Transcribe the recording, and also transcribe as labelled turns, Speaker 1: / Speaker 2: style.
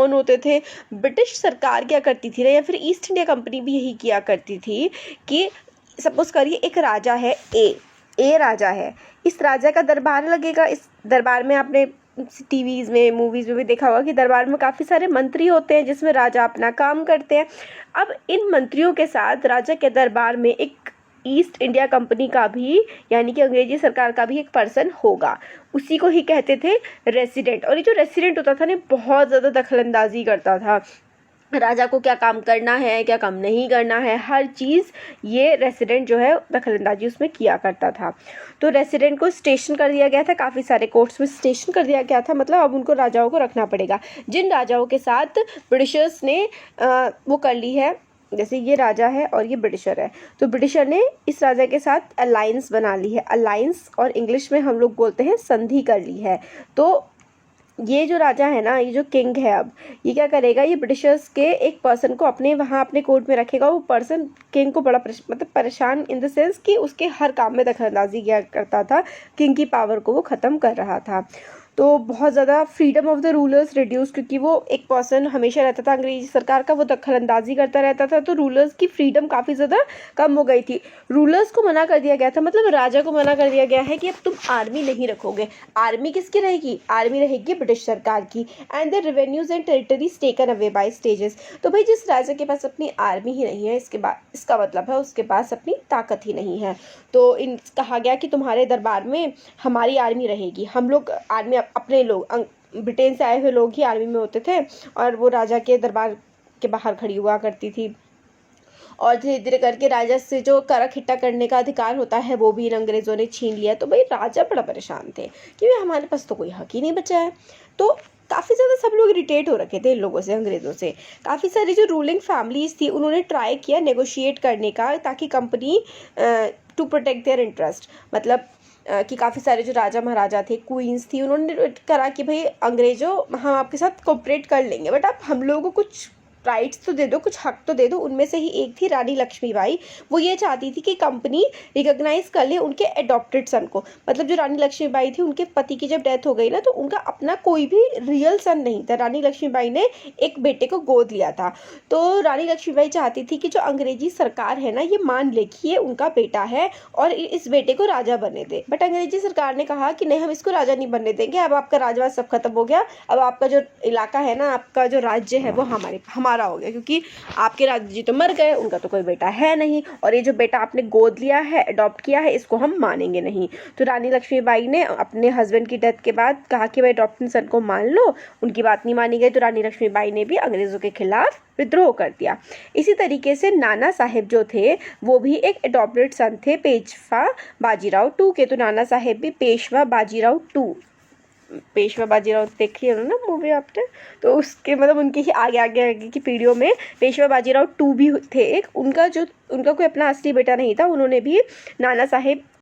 Speaker 1: कौन होते थे? ब्रिटिश सरकार क्या करती थी ना, या फिर ईस्ट इंडिया कंपनी भी यही किया करती थी कि सपोज़ करिए एक राजा है, ए राजा है, इस राजा का दरबार लगेगा। इस दरबार में आपने टीवीज़ में, मूवीज़ में भी देखा होगा कि दरबार में काफ़ी सारे मंत्री होते हैं जिसमें राजा अपना काम करते हैं। अब इन मंत्रियों के साथ राजा के दरबार में एक ईस्ट इंडिया कंपनी का भी, यानी कि अंग्रेजी सरकार का भी एक पर्सन होगा, उसी को ही कहते थे रेसिडेंट। और ये जो रेसिडेंट होता था ना, बहुत ज़्यादा दखलंदाजी करता था, राजा को क्या काम करना है, क्या काम नहीं करना है, हर चीज़ ये रेसिडेंट जो है दखलंदाजी उसमें किया करता था। तो रेसिडेंट को स्टेशन कर दिया गया था, काफ़ी सारे कोर्ट्स में स्टेशन कर दिया गया था, मतलब अब उनको राजाओं को रखना पड़ेगा। जिन राजाओं के साथ ब्रिटिशर्स ने वो कर ली है, जैसे ये राजा है और ये ब्रिटिशर है, तो ब्रिटिशर ने इस राजा के साथ अलायंस बना ली है। अलायंस और इंग्लिश में हम लोग बोलते हैं संधि कर ली है। तो ये जो राजा है ना, ये जो किंग है, अब ये क्या करेगा, ये ब्रिटिशर्स के एक पर्सन को अपने वहाँ अपने कोर्ट में रखेगा। वो पर्सन किंग को बड़ा मतलब परेशान इन द सेंस कि उसके हर काम में दखलंदाजी किया करता था, किंग की पावर को वो ख़त्म कर रहा था। तो बहुत ज़्यादा freedom of the rulers reduce, क्योंकि वो एक पर्सन हमेशा रहता था अंग्रेजी सरकार का, वो दखलंदाजी करता रहता था, तो रूलर्स की फ्रीडम काफ़ी ज़्यादा कम हो गई थी। रूलर्स को मना कर दिया गया था, मतलब राजा को मना कर दिया गया है कि अब तुम आर्मी नहीं रखोगे। आर्मी किसकी रहेगी? आर्मी रहेगी ब्रिटिश सरकार की। And the revenues and territories taken away by stages. तो भाई जिस राजा के पास अपनी आर्मी ही नहीं है, इसका मतलब है उसके पास अपनी ताकत ही नहीं है। तो कहा गया कि तुम्हारे दरबार में हमारी आर्मी रहेगी, हम लोग आर्मी अपने लोग ब्रिटेन से आए हुए लोग ही आर्मी में होते थे, और वो राजा के दरबार के बाहर खड़ी हुआ करती थी। और धीरे धीरे करके राजा से जो कर इकट्ठा करने का अधिकार होता है वो भी इन अंग्रेज़ों ने छीन लिया। तो भाई राजा बड़ा परेशान थे कि भाई हमारे पास तो कोई हक ही नहीं बचा है। तो काफ़ी ज़्यादा सब लोग इरिटेट हो रखे थे इन लोगों से, अंग्रेज़ों से। काफ़ी सारी जो रूलिंग फैमिलीज़ थी उन्होंने ट्राई किया नेगोशिएट करने का, ताकि company to protect their interest, मतलब कि काफ़ी सारे जो राजा महाराजा थे, क्वींस थी, उन्होंने करा कि भाई अंग्रेज़ों हम आपके साथ कोऑपरेट कर लेंगे, बट आप हम लोगों को कुछ राइट्स तो दे दो, कुछ हक तो दे दो। उनमें से ही एक थी रानी लक्ष्मीबाई। वो ये चाहती थी कि कंपनी रिकॉग्नाइज कर ले उनके एडॉप्टेड सन को। मतलब जो रानी लक्ष्मीबाई थी, उनके पति की जब डेथ हो गई ना, तो उनका अपना कोई भी रियल सन नहीं था। रानी लक्ष्मीबाई ने एक बेटे को गोद लिया था। तो रानी लक्ष्मीबाई चाहती थी कि जो अंग्रेजी सरकार है ना, ये मान ले कि ये उनका बेटा है और इस बेटे को राजा बनने दे। बट अंग्रेजी सरकार ने कहा कि नहीं, हम इसको राजा नहीं बनने देंगे, अब आपका राजवास सब खत्म हो गया, अब आपका जो इलाका है ना, आपका जो राज्य है वो हमारा हो गया, क्योंकि आपके राजा जी तो मर गए, उनका तो कोई बेटा है नहीं, और ये जो बेटा आपने गोद लिया है, अडॉप्ट किया है, इसको हम मानेंगे नहीं। तो रानी लक्ष्मीबाई ने अपने हस्बैंड की डेथ के बाद कहा कि भाई अडॉप्टेड सन को मान लो। उनकी बात नहीं मानी गई, तो रानी लक्ष्मीबाई ने भी अंग्रेज़ों के खिलाफ विद्रोह कर दिया। इसी तरीके से नाना साहेब जो थे वो भी एक अडॉप्टेड सन थे पेशवा बाजीराव टू के। तो नाना साहेब भी पेशवा बाजीराव देखी है ना मूवी आपने, तो उसके मतलब उनके ही आगे की पीढ़ियों में पेशवा बाजीराव टू भी थे एक। उनका कोई अपना असली बेटा नहीं था, उन्होंने भी नाना साहेब